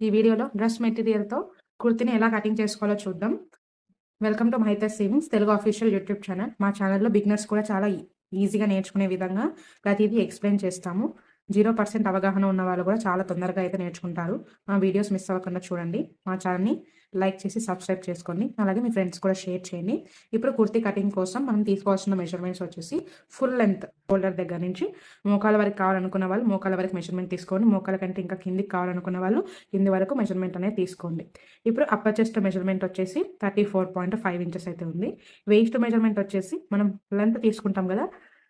ఈ వీడియోలో డ్రెస్ మెటీరియల్‌తో కుర్తీని ఎలా కటింగ్ చేసుకోవాలో చూద్దాం. Welcome to Mahitha's savings Telugu official YouTube channel. మా ఛానల్‌లో బిగినర్స్ కూడా చాలా ఈజీగా నేర్చుకునే విధంగా ప్రతీదీ ఎక్స్‌ప్లెయిన్ చేస్తాము. 0% అవగాహన ఉన్న వాళ్ళు కూడా చాలా తొందరగా అయితే నేర్చుకుంటారు. మా వీడియోస్ మిస్ అవ్వకుండా చూడండి. మా ఛానల్‌ని లైక్ చేసి సబ్స్క్రైబ్ చేసుకోండి. అలాగే మీ ఫ్రెండ్స్ కూడా షేర్ చేయండి. ఇప్పుడు కుర్తీ కటింగ్ కోసం మనం తీసుకోవాల్సిన మెజర్మెంట్స్ వచ్చేసి ఫుల్ లెంత్ షోల్డర్ దగ్గర నుంచి మోకాల వరకు కావాలనుకున్న వాళ్ళు మోకాల వరకు మెజర్మెంట్ తీసుకోండి. మోకాల కంటే ఇంకా కిందికి కావాలనుకున్న వాళ్ళు కింది వరకు మెజర్మెంట్ అనేది తీసుకోండి. ఇప్పుడు అప్పర్ చెస్ట్ మెజర్మెంట్ వచ్చేసి 34.5 ఇంచెస్ అయితే ఉంది. వేస్ట్ మెజర్మెంట్ వచ్చేసి మనం లెంత్ తీసుకుంటాం కదా,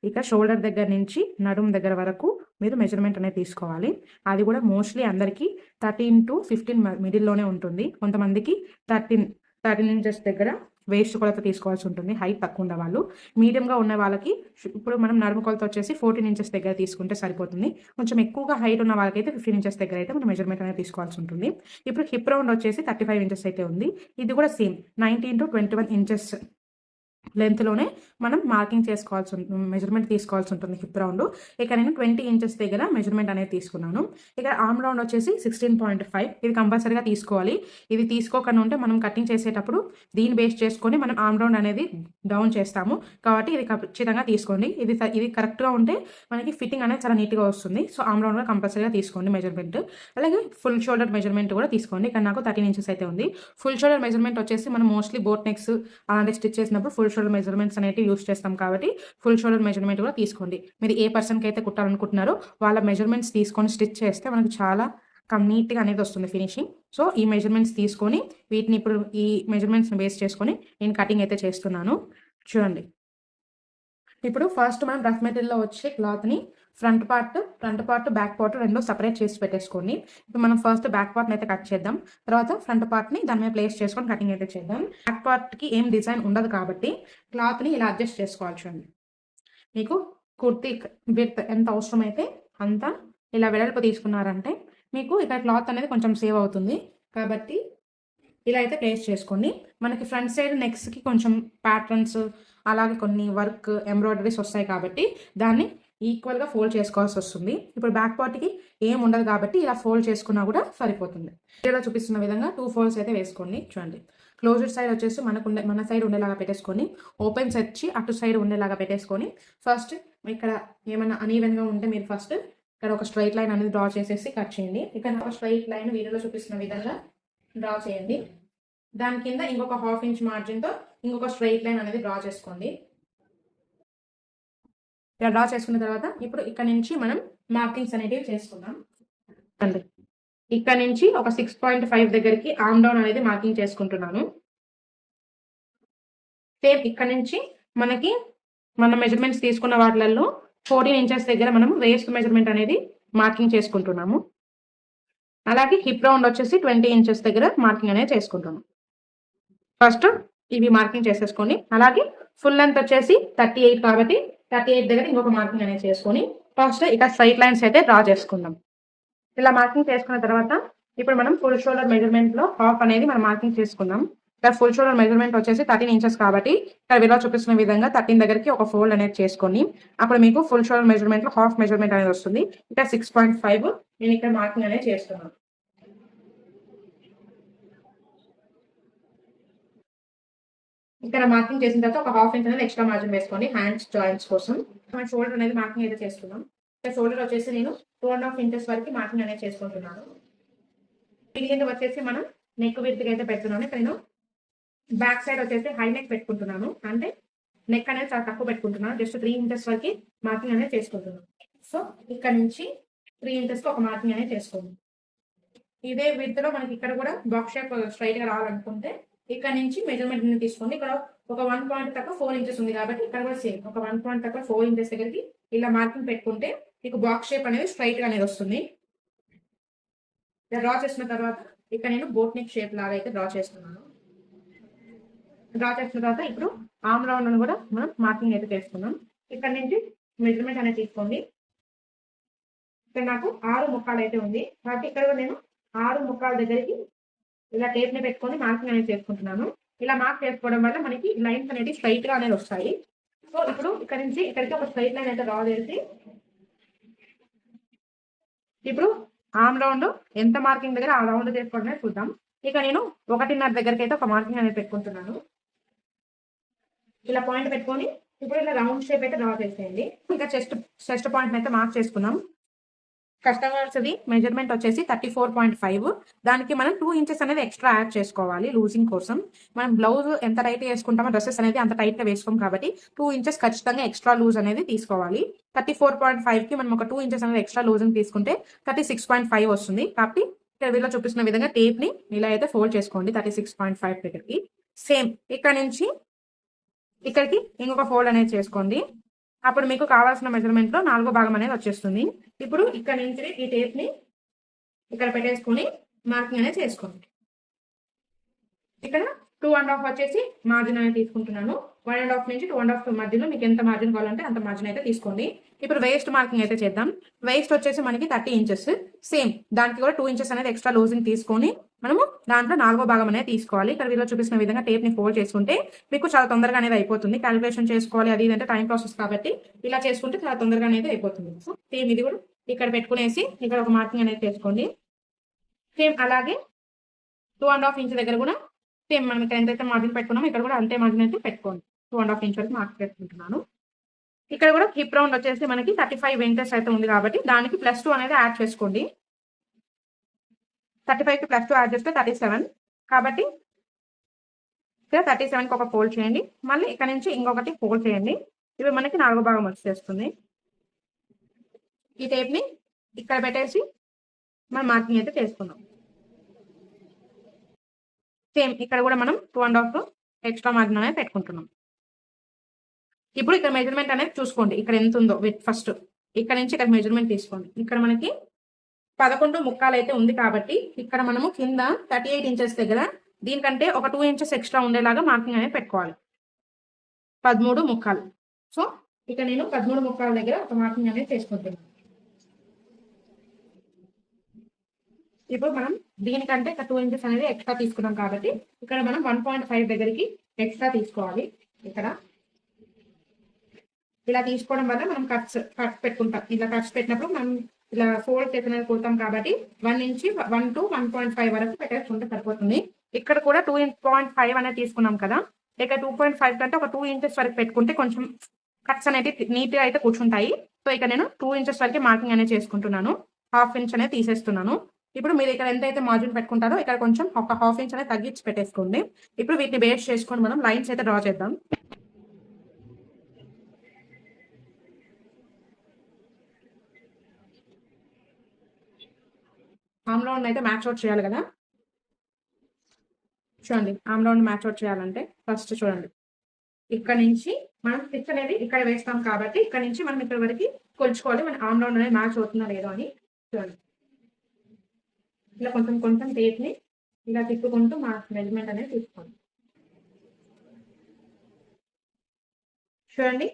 ఇక షోల్డర్ దగ్గర నుంచి నడుము దగ్గర వరకు మీరు మెజర్మెంట్ అనేది తీసుకోవాలి. అది కూడా మోస్ట్లీ అందరికీ 13 to 15 మిడిల్లోనే ఉంటుంది. కొంతమందికి 13 ఇంచెస్ దగ్గర వేస్ట్ కొలత తీసుకోవాల్సి ఉంటుంది, హైట్ తక్కువ ఉన్న వాళ్ళు. మీడియంగా ఉన్న వాళ్ళకి ఇప్పుడు మనం నడుము కొలత వచ్చేసి 14 ఇంచెస్ దగ్గర తీసుకుంటే సరిపోతుంది. కొంచెం ఎక్కువగా హైట్ ఉన్న వాళ్ళకైతే 15 ఇంచెస్ దగ్గర అయితే మనం మెజర్మెంట్ అనేది తీసుకోవాల్సి ఉంటుంది. ఇప్పుడు హిప్ రౌండ్ వచ్చేసి 35 ఇంచెస్ అయితే ఉంది. ఇది కూడా సేమ్ 19 to 21 ఇంచెస్ లెంత్‌లోనే మనం మార్కింగ్ చేసుకోవాల్సి మెజర్మెంట్ తీసుకోవాల్సి ఉంటుంది హిప్ రౌండ్. ఇక నేను 20 ఇంచెస్ దగ్గర మెజర్మెంట్ అనేది తీసుకున్నాను. ఇక ఆర్మ్ రౌండ్ వచ్చేసి 16.5. ఇది కంపల్సరీగా తీసుకోవాలి. ఇది తీసుకోకుండా ఉంటే మనం కటింగ్ చేసేటప్పుడు దీన్ని బేస్ చేసుకొని మనం ఆర్మ్ రౌండ్ అనేది డౌన్ చేస్తాము. కాబట్టి ఇది ఖచ్చితంగా తీసుకోండి. ఇది కరెక్ట్‌గా ఉంటే మనకి ఫిట్టింగ్ అనేది చాలా నీట్‌గా వస్తుంది. సో ఆర్మ్ రౌండ్ కూడా కంపల్సరీగా తీసుకోండి మెజర్మెంట్. అలాగే ఫుల్ షోల్డర్ మెజర్మెంట్ కూడా తీసుకోండి. ఇక్కడ నాకు 13 ఇంచెస్ అయితే ఉంది. ఫుల్ షోల్డర్ మెజర్మెంట్ వచ్చేసి మనం మోస్ట్లీ బోట్ నెక్స్ అలాంటి స్టిచ్ చేసినప్పుడు ఫుల్ షోల్డర్ మెజర్మెంట్స్ అనేవి యూస్ చేస్తాం కాబట్టి ఫుల్ షోల్డర్ మెజర్మెంట్ కూడా తీసుకోండి. మీరు ఏ పర్సన్కి అయితే కుట్టాలనుకుంటున్నారో వాళ్ళ మెజర్మెంట్స్ తీసుకొని స్టిచ్ చేస్తే మనకు చాలా నీట్గా అనేది వస్తుంది ఫినిషింగ్. సో ఈ మెజర్మెంట్స్ తీసుకొని వీటిని ఇప్పుడు ఈ మెజర్మెంట్స్ని బేస్ చేసుకొని నేను కటింగ్ అయితే చేస్తున్నాను. చూడండి, ఇప్పుడు ఫస్ట్ మనం రఫ్ మెటీరియల్లో వచ్చే క్లాత్ని ఫ్రంట్ పార్ట్ బ్యాక్ పార్ట్ రెండు సపరేట్ చేసి పెట్టేసుకోండి. ఇప్పుడు మనం ఫస్ట్ బ్యాక్ పార్ట్ని అయితే కట్ చేద్దాం. తర్వాత ఫ్రంట్ పార్ట్ని దాని మీద ప్లేస్ చేసుకొని కటింగ్ అయితే చేద్దాం. బ్యాక్ పార్ట్కి ఏం డిజైన్ ఉండదు కాబట్టి క్లాత్ని ఇలా అడ్జస్ట్ చేసుకోవాలి. చూడండి, మీకు కుర్తీ విడ్త్ ఎంత అవసరమైతే అంత ఇలా వెడల్పు తీసుకున్నారంటే మీకు ఇక్కడ క్లాత్ అనేది కొంచెం సేవ్ అవుతుంది. కాబట్టి ఇలా అయితే ప్లేస్ చేసుకోండి. మనకి ఫ్రంట్ సైడ్ నెక్స్ట్కి కొంచెం ప్యాటర్న్స్ అలాగే కొన్ని వర్క్ ఎంబ్రాయిడరీస్ వస్తాయి కాబట్టి దాన్ని ఈక్వల్గా ఫోల్డ్ చేసుకోవాల్సి వస్తుంది. ఇప్పుడు బ్యాక్ పార్ట్కి ఏం ఉండదు కాబట్టి ఇలా ఫోల్డ్ చేసుకున్నా కూడా సరిపోతుంది. ఇలా చూపిస్తున్న విధంగా 2 ఫోల్డ్స్ అయితే వేసుకోండి. చూడండి, క్లోజ్డ్ సైడ్ వచ్చేసి మన సైడ్ ఉండేలాగా పెట్టేసుకొని ఓపెన్ వచ్చి అటు సైడ్ ఉండేలాగా పెట్టేసుకొని ఫస్ట్ ఇక్కడ ఏమైనా అనీవెన్గా ఉంటే మీరు ఫస్ట్ ఇక్కడ ఒక స్ట్రైట్ లైన్ అనేది డ్రా చేసేసి కట్ చేయండి. ఇక్కడ ఒక స్ట్రైట్ లైన్ వీడియోలో చూపిస్తున్న విధంగా డ్రా చేయండి. దాని కింద ఇంకొక 1/2 ఇంచ్ మార్జిన్తో ఇంకొక స్ట్రైట్ లైన్ అనేది డ్రా చేసుకోండి. ఇలా డ్రా చేసుకున్న తర్వాత ఇప్పుడు ఇక్కడ నుంచి మనం మార్కింగ్స్ అనేటివి చేసుకుందాం. అండి, ఇక్కడ నుంచి ఒక 6.5 దగ్గరికి ఆర్మ్ డౌన్ అనేది మార్కింగ్ చేసుకుంటున్నాను. సేమ్ ఇక్కడ నుంచి మన మెజర్మెంట్స్ తీసుకున్న వాటిలలో 14 ఇంచెస్ దగ్గర మనం వేస్ట్ మెజర్మెంట్ అనేది మార్కింగ్ చేసుకుంటున్నాము. అలాగే హిప్ రౌండ్ వచ్చేసి 20 ఇంచెస్ దగ్గర మార్కింగ్ అనేది చేసుకుంటున్నాం. ఫస్ట్ ఇవి మార్కింగ్ చేసేసుకొని అలాగే ఫుల్ లెంత్ వచ్చేసి 38 కాబట్టి 38 దగ్గర ఇంకొక మార్కింగ్ అనేది చేసుకొని ఫస్ట్ ఇక స్ట్రైట్ లైన్స్ అయితే డ్రా చేసుకుందాం. ఇలా మార్కింగ్ చేసుకున్న తర్వాత ఇప్పుడు మనం ఫుల్ షోల్డర్ మెజర్మెంట్లో హాఫ్ అనేది మనం మార్కింగ్ చేసుకుందాం. ఇక్కడ ఫుల్ షోల్డర్ మెజర్మెంట్ వచ్చేసి 13 ఇంచెస్ కాబట్టి ఇక్కడ వీడియో చూపిస్తున్న విధంగా 13 దగ్గరికి ఒక ఫోల్డ్ అనేది చేసుకొని అప్పుడు మీకు ఫుల్ షోల్డర్ మెజర్మెంట్లో హాఫ్ మెజర్మెంట్ అనేది వస్తుంది. ఇక్కడ 6.5 నేను ఇక్కడ మార్కింగ్ అనేది చేస్తున్నాను. ఇక్కడ మార్కింగ్ చేసిన తర్వాత ఒక 1/2 ఇంచ్ అనేది ఎక్స్ట్రా మార్జిన్ వేసుకోండి హ్యాండ్స్ జాయింట్స్ కోసం. మన షోల్డర్ అనేది మార్కింగ్ అయితే చేసుకున్నాం. ఇక్కడ షోల్డర్ వచ్చేసి నేను 2.5 ఇంచెస్ వరకు మార్కింగ్ అనేది చేసుకుంటున్నాను. మిగిలింది వచ్చేసి మనం నెక్ విడ్త్కి అయితే పెడుతున్నాను. ఇక్కడ నేను బ్యాక్ సైడ్ వచ్చేసి హై నెక్ పెట్టుకుంటున్నాను, అంటే నెక్ అనేది చాలా తక్కువ పెట్టుకుంటున్నాను. జస్ట్ 3 ఇంచెస్ వరకు మార్కింగ్ అనేది చేసుకుంటున్నాను. సో ఇక్కడ నుంచి 3 ఇంచెస్కి ఒక మార్కింగ్ అనేది చేసుకోండి. ఇదే విడ్త్లో మనకి ఇక్కడ కూడా బాక్స్ షేప్ స్ట్రైట్గా రావాలనుకుంటే ఇక్కడ నుంచి మెజర్మెంట్ తీసుకోండి. ఇక్కడ ఒక 1 పాయింట్ తక్కువ 4 ఇంచెస్ ఉంది కాబట్టి ఇక్కడ కూడా సేమ్ ఒక 1 పాయింట్ తక్కువ 4 ఇంచెస్ దగ్గరికి ఇలా మార్కింగ్ పెట్టుకుంటే మీకు బాక్స్ షేప్ అనేది స్ట్రైట్ గా అనేది వస్తుంది. ఇలా డ్రా చేసిన తర్వాత ఇక్కడ నేను బోట్ నెక్ షేప్ లాగా అయితే డ్రా చేస్తున్నాను. డ్రా చేసిన తర్వాత ఇప్పుడు ఆర్మ్ రౌండ్ కూడా మనం మార్కింగ్ అయితే చేసుకున్నాం. ఇక్కడ నుంచి మెజర్మెంట్ అనేది తీసుకోండి. ఇక్కడ నాకు 6 ముక్కాలు అయితే ఉంది కాబట్టి ఇక్కడ నేను 6 ముక్కాల దగ్గరికి ఇలా టేప్ ని పెట్టుకొని మార్కింగ్ అనేది చేసుకుంటున్నాను. ఇలా మార్క్ చేసుకోవడం వల్ల మనకి లైన్స్ అనేది స్ట్రైట్ గా అనేది వస్తాయి. సో ఇప్పుడు ఇక్కడ నుంచి ఇక్కడికి ఒక స్ట్రైట్ లైన్ అయితే డ్రా చేసి ఇప్పుడు ఆమ్ రౌండ్ ఎంత మార్కింగ్ దగ్గర ఆ రౌండ్ చేసుకోవడమే చూద్దాం. ఇక నేను 1.5 దగ్గరికి అయితే ఒక మార్కింగ్ అనేది పెట్టుకుంటున్నాను. ఇలా పాయింట్ పెట్టుకొని ఇప్పుడు ఇలా రౌండ్ షేప్ అయితే డ్రా చేసేయండి. ఇంకా చెస్ట్ పాయింట్ అయితే మార్క్ చేసుకున్నాం. కస్టమర్స్ది మెజర్మెంట్ వచ్చేసి 34.5. దానికి మనం 2 ఇంచెస్ అనేది ఎక్స్ట్రా యాడ్ చేసుకోవాలి లూజింగ్ కోసం. మనం బ్లౌజ్ ఎంత టైట్ వేసుకుంటామో డ్రెస్సెస్ అనేది అంత టైట్గా వేసుకోం కాబట్టి 2 ఇంచెస్ ఖచ్చితంగా ఎక్స్ట్రా లూజ్ అనేది తీసుకోవాలి. 34.5కి మనం ఒక 2 ఇంచెస్ అనేది ఎక్స్ట్రా లూజింగ్ తీసుకుంటే 36.5 వస్తుంది. కాబట్టి ఇక్కడ వీళ్ళు చూపిస్తున్న విధంగా టేప్ని ఇలా అయితే ఫోల్డ్ చేసుకోండి 36.5 దగ్గరికి. సేమ్ ఇక్కడ నుంచి ఇక్కడికి ఇంకొక ఫోల్డ్ అనేది చేసుకోండి. అప్పుడు మీకు కావాల్సిన మెజర్మెంట్ లో 4వ భాగం అనేది వచ్చేస్తుంది. ఇప్పుడు ఇక్కడ నుంచి ఈ టేప్ ని ఇక్కడ పెట్టేసుకుని మార్కింగ్ అనేది చేసుకోండి. ఇక్కడ 2.5 వచ్చేసి మార్జిన్ అనేది తీసుకుంటున్నాను. 1.5 నుంచి 2.5 మధ్యలో మీకు ఎంత మార్జిన్ కావాలంటే అంత మార్జిన్ అయితే తీసుకోండి. ఇప్పుడు వేస్ట్ మార్కింగ్ అయితే చేద్దాం. వేస్ట్ వచ్చేసి మనకి 30 ఇంచెస్. సేమ్ దానికి కూడా 2 ఇంచెస్ అనేది ఎక్స్ట్రా లూజింగ్ తీసుకొని మనము దాంట్లో 4వ భాగం అనేది తీసుకోవాలి. ఇక్కడ వీళ్ళు చూపిస్తున్న విధంగా టేప్ ని ఫోల్డ్ చేసుకుంటే మీకు చాలా తొందరగా అనేది అయిపోతుంది. క్యాలిక్యులేషన్ చేసుకోవాలి అది ఇదంటే టైం ప్రాసెస్ కాబట్టి ఇలా చేసుకుంటే చాలా తొందరగా అనేది అయిపోతుంది. సో సేమ్ ఇది కూడా ఇక్కడ పెట్టుకునేసి ఇక్కడ ఒక మార్కింగ్ అనేది చేసుకోండి. సేమ్ అలాగే 2.5 ఇంచ్ దగ్గర కూడా సేమ్ మనం ఇక్కడ ఎంతైతే మార్జిన్ పెట్టుకున్నామో ఇక్కడ కూడా అంతే మార్జిన్ అయితే పెట్టుకోండి. 2.5 ఇంచ్ వరకు మార్క్ పెట్టుకుంటున్నాను. ఇక్కడ కూడా హిప్ రౌండ్ వచ్చేసి మనకి 35 ఇంచెస్ అయితే ఉంది కాబట్టి దానికి +2 అనేది యాడ్ చేసుకోండి. 35కి +2 యాడ్ చేస్తే 37. కాబట్టి ఇక్కడ 37కి ఒక ఫోల్డ్ చేయండి. మళ్ళీ ఇక్కడ నుంచి ఇంకొకటి ఫోల్డ్ చేయండి. ఇవి మనకి 4వ భాగం వచ్చేస్తుంది. ఈ టేప్ని ఇక్కడ పెట్టేసి మనం మార్కింగ్ అయితే చేసుకుందాం. సేమ్ ఇక్కడ కూడా మనం 2.5 ఎక్స్ట్రా మార్జిన్ అనేది పెట్టుకుంటున్నాం. ఇప్పుడు ఇక్కడ మెజర్మెంట్ అనేది చూసుకోండి. ఇక్కడ ఎంత ఉందో ఫస్ట్ ఇక్కడ నుంచి ఇక్కడ మెజర్మెంట్ తీసుకోండి. ఇక్కడ మనకి 11 ముక్కాలు అయితే ఉంది కాబట్టి ఇక్కడ మనము కింద 38 ఇంచెస్ దగ్గర దీనికంటే ఒక 2 ఇంచెస్ ఎక్స్ట్రా ఉండేలాగా మార్కింగ్ అనేది పెట్టుకోవాలి. 13 ముక్కాలు. సో ఇక్కడ నేను 13 ముక్కాల దగ్గర ఒక మార్కింగ్ అనేది చేసుకుంటున్నాను. ఇప్పుడు మనం దీనికంటే 2 ఇంచెస్ అనేది ఎక్స్ట్రా తీసుకున్నాం కాబట్టి ఇక్కడ మనం 1.5 దగ్గరికి ఎక్స్ట్రా తీసుకోవాలి. ఇక్కడ ఇలా తీసుకోవడం వల్ల మనం కట్స్ పెట్టుకుంటాం. ఇలా కట్స్ పెట్టినప్పుడు మనం ఇలా ఫోల్డ్ చేసిన కుడతాం కాబట్టి 1 to 1.5 వరకు పెట్టేసుకుంటే సరిపోతుంది. ఇక్కడ కూడా 2.5 అనేది తీసుకున్నాం కదా. ఇక 2.5 కంటే ఒక 2 ఇంచెస్ వరకు పెట్టుకుంటే కొంచెం కట్స్ అనేది నీట్ గా అయితే కూర్చుంటాయి. సో ఇక్కడ నేను 2 ఇంచెస్ వరకు మార్కింగ్ అనేది చేసుకుంటున్నాను. 1/2 ఇంచ్ అనేది తీసేస్తున్నాను. ఇప్పుడు మీరు ఇక్కడ ఎంతైతే మార్జిన్ పెట్టుకుంటారో ఇక్కడ కొంచెం ఒక 1/2 ఇంచ్ అనేది తగ్గించి పెట్టేసుకోండి. ఇప్పుడు వీటిని బేస్ చేసుకొని మనం లైన్స్ అయితే డ్రా చేద్దాం. ఆమ్ రౌండ్ అయితే మ్యాచ్ అవుట్ చేయాలి కదా. చూడండి ఆమ్ రౌండ్ మ్యాచ్ అవుట్ చేయాలంటే ఫస్ట్ చూడండి ఇక్కడ నుంచి మనం స్టిచ్ అనేది ఇక్కడ వేస్తాం కాబట్టి ఇక్కడ నుంచి మనం ఇక్కడ వరకు కొలుచుకోవాలి. మన ఆమ్ రౌండ్ అనేది మ్యాచ్ అవుతుందా లేదో అని. చూడండి ఇలా కొంచెం కొంచెం టేప్ని ఇలా తిప్పుకుంటూ మా మెజర్మెంట్ అనేది తీసుకోండి. చూడండి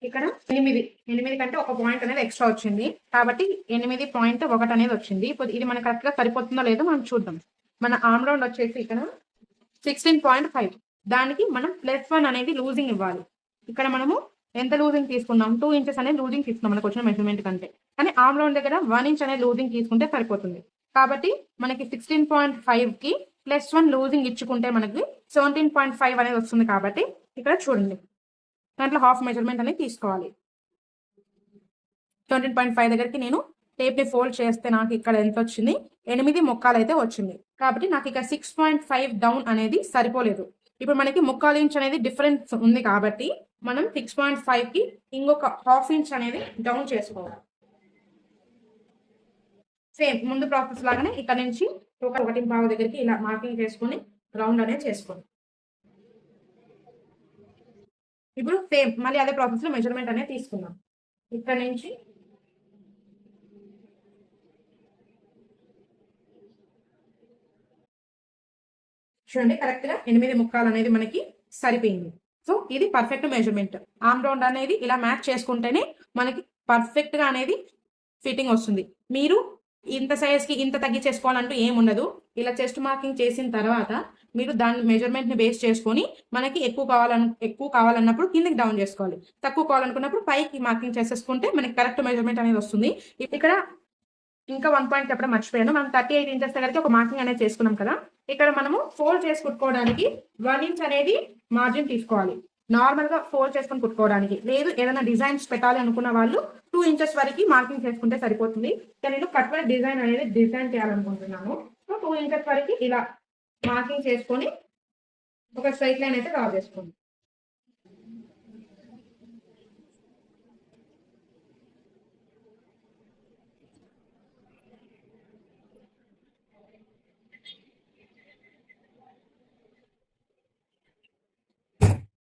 ఇక్కడ 8 కంటే ఒక పాయింట్ అనేది ఎక్స్ట్రా వచ్చింది కాబట్టి 8.1 అనేది వచ్చింది. ఇప్పుడు ఇది మనకు కరెక్ట్ గా సరిపోతుందో లేదో మనం చూద్దాం. మన ఆమ్ రౌండ్ వచ్చేసి ఇక్కడ 16.5. దానికి మనం +1 అనేది లూజింగ్ ఇవ్వాలి. ఇక్కడ మనము ఎంత లూజింగ్ తీసుకున్నాం 2 ఇంచెస్ అనేది లూజింగ్ తీసుకున్నాం మనకు వచ్చిన మెజర్మెంట్ కంటే. కానీ ఆమ్ రౌండ్ దగ్గర 1 ఇంచ్ అనేది లూజింగ్ తీసుకుంటే సరిపోతుంది. కాబట్టి మనకి 16.5కి +1 లూజింగ్ ఇచ్చుకుంటే మనకి 17.5 అనేది వస్తుంది. కాబట్టి ఇక్కడ చూడండి దాంట్లో 1/2 మెజర్మెంట్ అనేది తీసుకోవాలి. 17.5 దగ్గరికి నేను టేప్ ని ఫోల్డ్ చేస్తే నాకు ఇక్కడ ఎంత వచ్చింది 8 ముక్కాలు అయితే వచ్చింది. కాబట్టి నాకు ఇక్కడ 6.5 డౌన్ అనేది సరిపోలేదు. ఇప్పుడు మనకి 1/4 ఇంచ్ అనేది డిఫరెన్స్ ఉంది కాబట్టి మనం 6.5కి ఇంకొక 1/2 ఇంచ్ అనేది డౌన్ చేసుకోవాలి. సేమ్ ముందు ప్రాసెస్ లాగానే ఇక్కడ నుంచి 1.5 దగ్గరికి ఇలా మార్కింగ్ చేసుకుని రౌండ్ అనేది చేసుకోండి. ఇప్పుడు సేమ్ మళ్ళీ అదే ప్రాసెస్ లో మెజర్మెంట్ అనేది తీసుకుందాం. ఇక్కడ నుంచి చూడండి కరెక్ట్ గా 8 ముక్కాలు అనేది మనకి సరిపోయింది. సో ఇది పర్ఫెక్ట్ మెజర్మెంట్. ఆమ్ రౌండ్ అనేది ఇలా మ్యాచ్ చేసుకుంటేనే మనకి పర్ఫెక్ట్ గా అనేది ఫిట్టింగ్ వస్తుంది. మీరు ఇంత సైజ్ కి ఇంత తగ్గించేసుకోవాలంటూ ఏముండదు. ఇలా చెస్ట్ మార్కింగ్ చేసిన తర్వాత మీరు దాని మెజర్మెంట్ ని బేస్ చేసుకొని మనకి ఎక్కువ కావాలన్నప్పుడు కిందకి డౌన్ చేసుకోవాలి. తక్కువ కావాలనుకున్నప్పుడు పైకి మార్కింగ్ చేసేసుకుంటే మనకి కరెక్ట్ మెజర్మెంట్ అనేది వస్తుంది. ఇక్కడ ఇంకా 1 పాయింట్ చెప్పడం మర్చిపోయాను. మనం 38 ఇంచెస్ దగ్గరికి ఒక మార్కింగ్ అనేది చేసుకున్నాం కదా. ఇక్కడ మనము ఫోల్డ్ చేసి కుట్టుకోవడానికి 1 ఇంచ్ అనేది మార్జిన్ తీసుకోవాలి. నార్మల్‌గా ఫోల్డ్ చేసుకొని కుట్టుకోవడానికి. లేదు ఏదైనా డిజైన్స్ పెట్టాలి అనుకున్న వాళ్ళు 2 ఇంచెస్ వరకి మార్కింగ్ చేసుకుంటే సరిపోతుంది. ఇక్కడ నేను కట్ వర్క్ డిజైన్ అనేది డిజైన్ చేయాలనుకుంటున్నాను. సో 2 ఇంచెస్ వరకి ఇలా మార్కింగ్ చేసుకొని ఒక స్ట్రెయిట్ లైన్ అయితే డ్రా చేసుకోండి.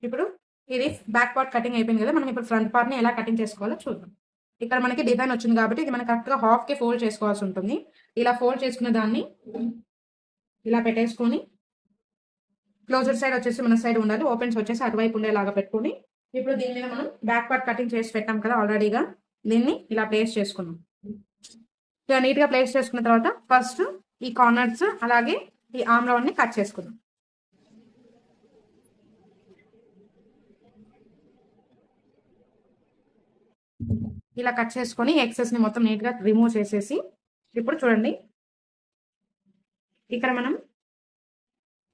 ఇప్పుడు ఇది బ్యాక్ పార్ట్ కటింగ్ అయిపోయింది కదా. మనం ఇప్పుడు ఫ్రంట్ పార్ట్ని ఎలా కటింగ్ చేసుకోవాలో చూద్దాం. ఇక్కడ మనకి డిజైన్ వచ్చింది కాబట్టి ఇది మనం కరెక్ట్గా హాఫ్కి ఫోల్డ్ చేసుకోవాల్సి ఉంటుంది. ఇలా ఫోల్డ్ చేసుకున్న దాన్ని ఇలా పెట్టేసుకొని క్లోజర్ సైడ్ వచ్చేసి మన సైడ్ ఉండాలి, ఓపెన్స్ వచ్చేసి అటువైపు ఉండేలాగా పెట్టుకొని ఇప్పుడు దీని మీద మనం బ్యాక్ పార్ట్ కటింగ్ చేసి పెట్టాం కదా ఆల్రెడీగా. దీన్ని ఇలా ప్లేస్ చేసుకున్నాం. ఇలా నీట్గా ప్లేస్ చేసుకున్న తర్వాత ఫస్ట్ ఈ కార్నర్స్ అలాగే ఈ ఆర్మ్ రౌండ్ని కట్ చేసుకుందాం. ఇలా కట్ చేసుకొని ఎక్సెస్ని మొత్తం నీట్గా రిమూవ్ చేసేసి ఇప్పుడు చూడండి ఇక్కడ మనం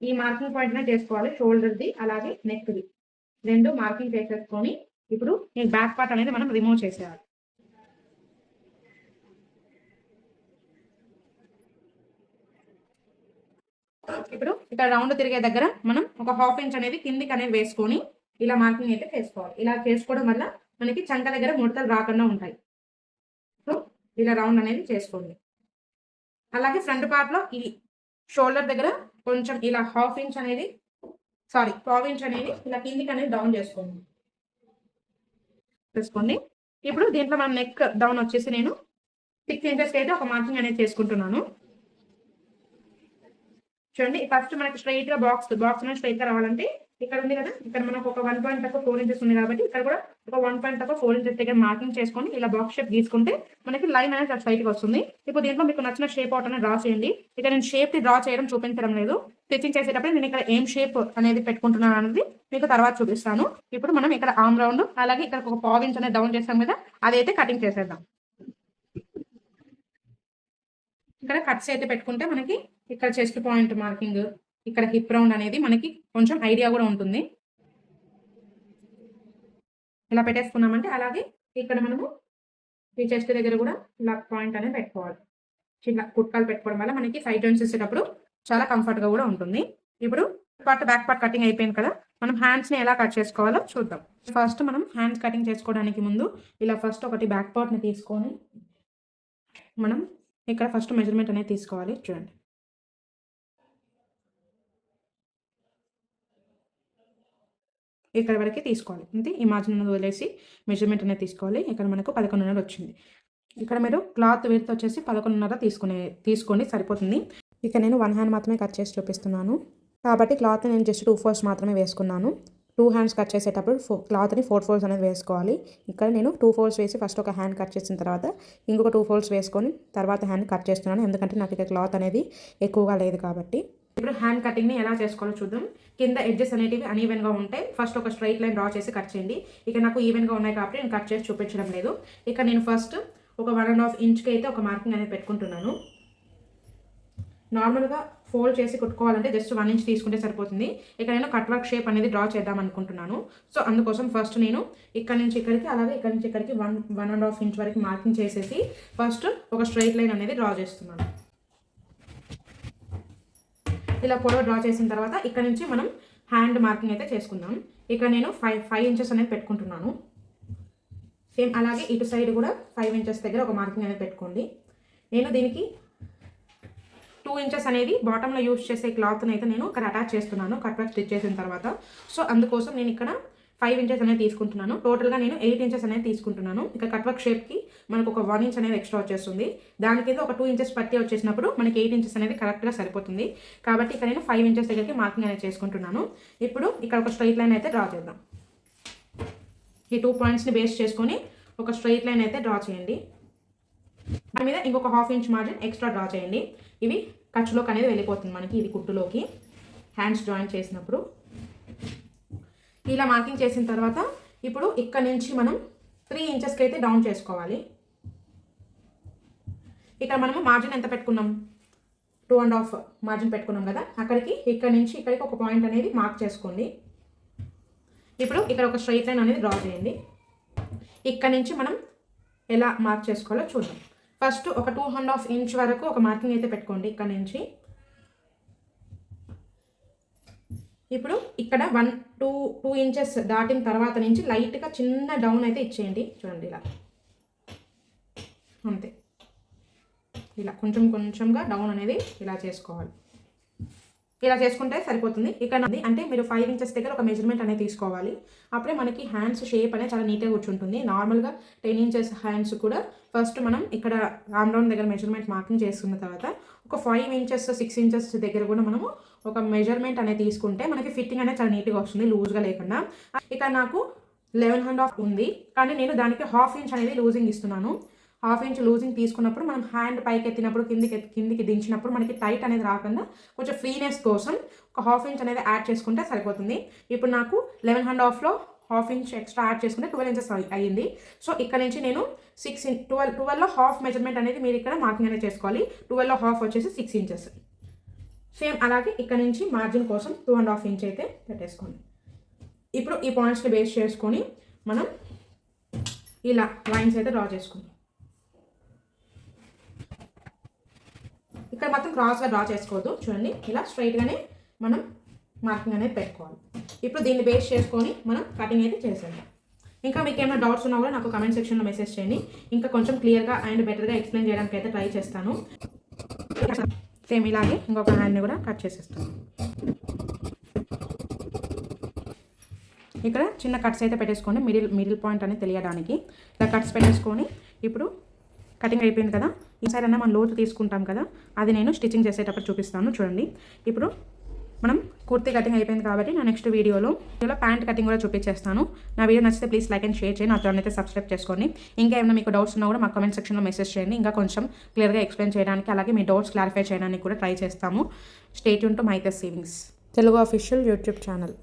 ఈ మార్కింగ్ పాయింట్నే చేసుకోవాలి. షోల్డర్ది అలాగే నెక్ది రెండు మార్కింగ్ చేసేసుకొని ఇప్పుడు ఈ బ్యాక్ పార్ట్ అనేది మనం రిమూవ్ చేసేయాలి. ఇప్పుడు ఇక్కడ రౌండ్ తిరిగే దగ్గర మనం ఒక 1/2 ఇంచ్ అనేది కిందికి అనేది వేసుకొని ఇలా మార్కింగ్ అయితే చేసుకోవాలి. ఇలా చేసుకోవడం వల్ల మనకి చంక దగ్గర ముడతలు రాకుండా ఉంటాయి. సో ఇలా రౌండ్ అనేది చేసుకోండి. అలాగే ఫ్రంట్ పార్ట్లో ఈ షోల్డర్ దగ్గర కొంచెం ఇలా 1/2 ఇంచ్ అనేది 1/4 ఇంచ్ అనేది ఇలా కిందికి అనేది డౌన్ చేసుకోండి. ఇప్పుడు దీంట్లో మనం నెక్ డౌన్ వచ్చేసి నేను 6 ఇంచెస్కి అయితే ఒక మార్కింగ్ అనేది చేసుకుంటున్నాను. చూడండి ఫస్ట్ మనకి స్ట్రైట్ గా బాక్స్ అనేది స్ట్రైట్ గా రావాలంటే ఇక్కడ ఉంది కదా, ఇక్కడ మనకు ఒక 1 పాయింట్ తక్కువ 4 ఇంచెస్ ఉంది కాబట్టి ఇక్కడ కూడా ఒక 1 పాయింట్ తక్కువ 4 ఇంచెస్ దగ్గర మార్కింగ్ చేసుకొని ఇలా బాక్స్ షేప్ గీసుకుంటే మనకి లైన్ అనేది స్ట్రైట్ గా వస్తుంది. ఇప్పుడు దీంట్లో మీకు నచ్చిన షేప్ అవుట్ అనేది డ్రా చేయండి. ఇక్కడ నేను షేప్ ని డ్రా చేయడం చూపించడం లేదు. స్టిచ్చింగ్ చేసేటప్పుడు నేను ఇక్కడ ఏం షేప్ అనేది పెట్టుకుంటున్నాను అనేది మీకు తర్వాత చూపిస్తాను. ఇప్పుడు మనం ఇక్కడ ఆర్మ్ రౌండ్ అలాగే ఇక్కడ ఒక 1/4 ఇంచ్ అనేది డౌన్ చేస్తాం కదా, అదైతే కటింగ్ చేసేద్దాం. ఇక్కడ కట్స్ అయితే పెట్టుకుంటే మనకి ఇక్కడ చెస్ట్ పాయింట్ మార్కింగ్, ఇక్కడ హిప్ రౌండ్ అనేది మనకి కొంచెం ఐడియా కూడా ఉంటుంది. ఇలా పెట్టేసుకున్నామంటే అలాగే ఇక్కడ మనము ఈ చెస్ట్ దగ్గర కూడా ఇలా పాయింట్ అనేది పెట్టుకోవాలి. చిన్న కుట్కాలు పెట్టుకోవడం వల్ల మనకి సైడ్ జాయింట్స్ ఇచ్చేటప్పుడు చాలా కంఫర్ట్గా కూడా ఉంటుంది. ఇప్పుడు పార్ట్ బ్యాక్ పార్ట్ కటింగ్ అయిపోయింది కదా, మనం హ్యాండ్స్ని ఎలా కట్ చేసుకోవాలో చూద్దాం. ఫస్ట్ మనం హ్యాండ్స్ కటింగ్ చేసుకోవడానికి ముందు ఇలా ఫస్ట్ ఒకటి బ్యాక్ పార్ట్ని తీసుకొని మనం ఇక్కడ ఫస్ట్ మెజర్మెంట్ అనేది తీసుకోవాలి. చూడండి ఇక్కడ వరకు తీసుకోవాలి అంతే. ఈ మార్జిన్ అనేది వదిలేసి మెజర్మెంట్ అనేది తీసుకోవాలి. ఇక్కడ మనకు 11.5 వచ్చింది. ఇక్కడ మీరు క్లాత్ విడ్త్ వచ్చేసి 11.5 తీసుకోండి సరిపోతుంది. ఇక నేను 1 హ్యాండ్ మాత్రమే కట్ చేసి చూపిస్తున్నాను కాబట్టి క్లాత్ నేను జస్ట్ 2 ఫోల్డ్స్ మాత్రమే వేసుకున్నాను. 2 హ్యాండ్స్ కట్ చేసేటప్పుడు క్లాత్ని 4 ఫోల్డ్స్ అనేది వేసుకోవాలి. ఇక్కడ నేను 2 ఫోల్డ్స్ వేసి ఫస్ట్ ఒక హ్యాండ్ కట్ చేసిన తర్వాత ఇంకొక 2 ఫోల్డ్స్ వేసుకొని తర్వాత హ్యాండ్ కట్ చేస్తున్నాను, ఎందుకంటే నాకు ఇక్కడ క్లాత్ అనేది ఎక్కువగా లేదు కాబట్టి. ఇప్పుడు హ్యాండ్ కటింగ్ని ఎలా చేసుకోవాలో చూద్దాం. కింద ఎడ్జెస్ అనేటివి అన్ఈవెన్గా ఉంటాయి. ఫస్ట్ ఒక స్ట్రైట్ లైన్ డ్రా చేసి కట్ చేయండి. ఇక నాకు ఈవెన్గా ఉన్నాయి కాబట్టి నేను కట్ చేసి చూపించడం లేదు. ఇక నేను ఫస్ట్ ఒక 1.5 ఇంచ్కి అయితే ఒక మార్కింగ్ అనేది పెట్టుకుంటున్నాను. నార్మల్గా ఫోల్డ్ చేసి కుట్టుకోవాలంటే జస్ట్ 1 ఇంచ్ తీసుకుంటే సరిపోతుంది. ఇక్కడ నేను కట్ వర్క్ షేప్ అనేది డ్రా చేద్దాం అనుకుంటున్నాను. సో అందుకోసం ఫస్ట్ నేను ఇక్కడ నుంచి ఇక్కడికి అలాగే ఇక్కడ నుంచి ఇక్కడికి 1.5 ఇంచ్ వరకు మార్కింగ్ చేసేసి ఫస్ట్ ఒక స్ట్రైట్ లైన్ అనేది డ్రా చేస్తున్నాను. ఇలా పొడవు డ్రా చేసిన తర్వాత ఇక్కడ నుంచి మనం హ్యాండ్ మార్కింగ్ అయితే చేసుకుందాం. ఇక్కడ నేను 5 ఇంచెస్ అనేది పెట్టుకుంటున్నాను. సేమ్ అలాగే ఇటు సైడ్ కూడా 5 ఇంచెస్ దగ్గర ఒక మార్కింగ్ అనేది పెట్టుకోండి. నేను దీనికి 2 ఇంచెస్ అనేది బాటంలో యూజ్ చేసే క్లాత్ని అయితే నేను ఇక్కడ అటాచ్ చేస్తున్నాను కట్ వర్క్ స్టిచ్ చేసిన తర్వాత. సో అందుకోసం నేను ఇక్కడ 5 ఇంచెస్ అనేది తీసుకుంటున్నాను. టోటల్గా నేను 8 ఇంచెస్ అనేది తీసుకుంటున్నాను. ఇక్కడ కట్ వర్క్ షేప్కి మనకు ఒక 1 ఇంచ్ అనేది ఎక్స్ట్రా వచ్చేస్తుంది. దాని కింద ఒక 2 ఇంచెస్ పట్టి వచ్చేసినప్పుడు మనకి 8 ఇంచెస్ అనేది కరెక్ట్గా సరిపోతుంది. కాబట్టి ఇక్కడ నేను 5 ఇంచెస్ దగ్గరికి మార్కింగ్ అనేది చేసుకుంటున్నాను. ఇప్పుడు ఇక్కడ ఒక స్ట్రైట్ లైన్ అయితే డ్రా చేద్దాం. ఈ 2 పాయింట్స్ని బేస్ చేసుకొని ఒక స్ట్రైట్ లైన్ అయితే డ్రా చేయండి. దాని మీద ఇంకొక 1/2 ఇంచ్ మార్జిన్ ఎక్స్ట్రా డ్రా చేయండి. ఇవి ఖర్చులోకి అనేది వెళ్ళిపోతుంది మనకి, ఇది కుట్టులోకి హ్యాండ్స్ జాయిన్ చేసినప్పుడు. ఇలా మార్కింగ్ చేసిన తర్వాత ఇప్పుడు ఇక్కడ నుంచి మనం 3 ఇంచెస్కి అయితే డౌన్ చేసుకోవాలి. ఇక్కడ మనము మార్జిన్ ఎంత పెట్టుకున్నాం, 2.5 మార్జిన్ పెట్టుకున్నాం కదా, ఇక్కడ నుంచి ఇక్కడికి ఒక పాయింట్ అనేది మార్క్ చేసుకోండి. ఇప్పుడు ఇక్కడ ఒక స్ట్రైట్ లైన్ అనేది డ్రా చేయండి. ఇక్కడ నుంచి మనం ఎలా మార్క్ చేసుకోవాలో చూద్దాం. ఫస్ట్ ఒక 2.5 ఇంచ్ వరకు ఒక మార్కింగ్ అయితే పెట్టుకోండి ఇక్కడ నుంచి. ఇప్పుడు ఇక్కడ 2 ఇంచెస్ దాటిన తర్వాత నుంచి లైట్గా చిన్న డౌన్ అయితే ఇచ్చేయండి. చూడండి ఇలా, అంతే, ఇలా కొంచెంగా డౌన్ అనేది ఇలా చేసుకోవాలి. ఇలా చేసుకుంటే సరిపోతుంది. ఇక్కడ అంటే మీరు 5 ఇంచెస్ దగ్గర ఒక మెజర్మెంట్ అనేది తీసుకోవాలి. అప్పుడే మనకి హ్యాండ్స్ షేప్ అనేది చాలా నీట్గా కూర్చుంటుంది. నార్మల్గా 10 ఇంచెస్ హ్యాండ్స్ కూడా ఫస్ట్ మనం ఇక్కడ ఆర్మ్ రౌండ్ దగ్గర మెజర్మెంట్ మార్కింగ్ చేసుకున్న తర్వాత ఒక 5 ఇంచెస్ 6 ఇంచెస్ దగ్గర కూడా మనము ఒక మెజర్మెంట్ అనేది తీసుకుంటే మనకి ఫిట్టింగ్ అనేది చాలా నీట్గా వస్తుంది, లూజ్గా లేకుండా. ఇక్కడ నాకు 11.5 ఉంది, కానీ నేను దానికి 1/2 ఇంచ్ అనేది లూజింగ్ ఇస్తున్నాను. 1/2 ఇంచ్ లూజింగ్ తీసుకున్నప్పుడు మనం హ్యాండ్ పైకి ఎత్తినప్పుడు కిందికి దించినప్పుడు మనకి టైట్ అనేది రాకుండా కొంచెం ఫ్రీనెస్ కోసం ఒక 1/2 ఇంచ్ అనేది యాడ్ చేసుకుంటే సరిపోతుంది. ఇప్పుడు నాకు 11.5లో 1/2 ఇంచ్ ఎక్స్ట్రా యాడ్ చేసుకుంటే 12 ఇంచెస్ అయ్యింది. సో ఇక్కడ నుంచి నేను 12లో 1/2 మెజర్మెంట్ అనేది మీరు ఇక్కడ మార్కింగ్ అనేది చేసుకోవాలి. 12లో 1/2 వచ్చేసి 6 ఇంచెస్. సేమ్ అలాగే ఇక్కడ నుంచి మార్జిన్ కోసం 2.5 ఇంచ్ అయితే పెట్టేసుకోండి. ఇప్పుడు ఈ పాయింట్స్ని బేస్ చేసుకొని మనం ఇలా లైన్స్ అయితే డ్రా చేసుకుందాం. ఇక్కడ మాత్రం క్రాస్గా డ్రా చేసుకోవద్దు, చూడండి ఇలా స్ట్రైట్గానే మనం మార్కింగ్ అనేది పెట్టుకోవాలి. ఇప్పుడు దీన్ని బేస్ చేసుకొని మనం కటింగ్ అయితే చేసేద్దాం. ఇంకా మీకు ఏమైనా డౌట్స్ ఉన్నా కూడా నాకు కమెంట్ సెక్షన్లో మెసేజ్ చేయండి. ఇంకా కొంచెం క్లియర్గా అండ్ బెటర్గా ఎక్స్ప్లెయిన్ చేయడానికి అయితే ట్రై చేస్తాను. సేమ్ ఇలాగే ఇంకొక హ్యాండ్ని కూడా కట్ చేసేస్తాను. ఇక్కడ చిన్న కట్స్ అయితే పెట్టేసుకోండి, మిడిల్ పాయింట్ అనేది తెలియడానికి. ఇలా కట్స్ పెట్టేసుకొని ఇప్పుడు కటింగ్ అయిపోయింది కదా, ఈ సైడ్ అన్న మనం లోతు తీసుకుంటాం కదా, అది నేను స్టిచ్చింగ్ చేసేటప్పుడు చూపిస్తాను. చూడండి, ఇప్పుడు మనం కుర్తీ కటింగ్ అయిపోయింది కాబట్టి నా నెక్స్ట్ వీడియోలో ప్యాంట్ కటింగ్ కూడా చూపించేస్తాను. నా వీడియో నచ్చితే ప్లీజ్ లైక్ అండ్ షేర్ చేయండి, నా ఛానల్ అయితే సబ్స్క్రైబ్ చేసుకోండి. ఇంకా ఏమైనా మీకు డౌట్స్ ఉన్నా కూడా మా కామెంట్ సెక్షన్లో మెసేజ్ చేయండి. ఇంకా కొంచెం క్లియర్గా ఎక్స్ప్లెయిన్ చేయడానికి, అలాగే మీ డౌట్స్ క్లారిఫై చేయడానికి కూడా ట్రై చేస్తాము. Stay tune to Mahitha's savings Telugu official YouTube channel.